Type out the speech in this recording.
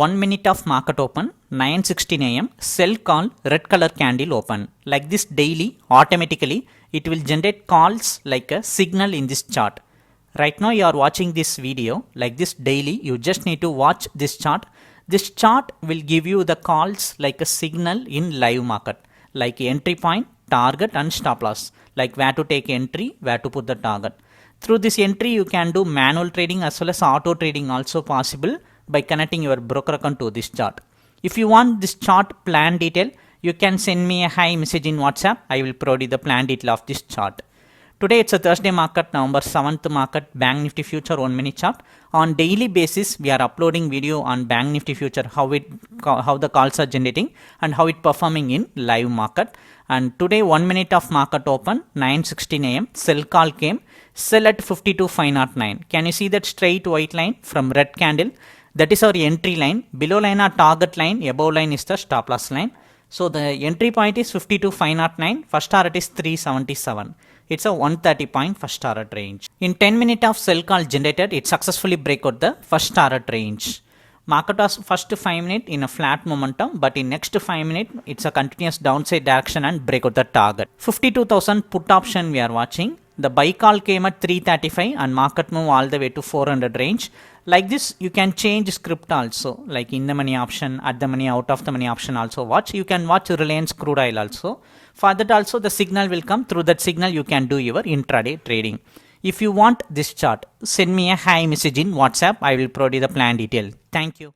1 minute of market open, 9:16 am, sell call, red color candle open. Like this daily, automatically, it will generate calls like a signal in this chart. Right now you are watching this video, like this daily, you just need to watch this chart. This chart will give you the calls like a signal in live market, like entry point, target and stop loss, like where to take entry, where to put the target. Through this entry, you can do manual trading as well as auto trading also possible by connecting your broker account to this chart. If you want this chart plan detail, you can send me a hi message in WhatsApp. I will provide you the plan detail of this chart. Today it's a Thursday market, November 7th market, Bank Nifty future 1 minute chart. On daily basis, we are uploading video on Bank Nifty future, how the calls are generating and how it performing in live market. And today 1 minute of market open, 9:16 am, sell call came, sell at 52,509. Can you see that straight white line from red candle? That is our entry line. Below line are target line, above line is the stop loss line. So the entry point is 52,509, first target is 377. It's a 130 point first target range. In 10 minutes of sell call generated, it successfully break out the first target range. Market was first 5 minutes in a flat momentum, but in next 5 minutes, it's a continuous downside direction and break out the target. 52,000 put option we are watching. The buy call came at 335 and market move all the way to 400 range. Like this, you can change script also, like in the money option, at the money, out of the money option also watch. You can watch Reliance crude oil also. For that also, the signal will come. Through that signal, you can do your intraday trading. If you want this chart, send me a hi message in WhatsApp. I will provide you the plan detail. Thank you.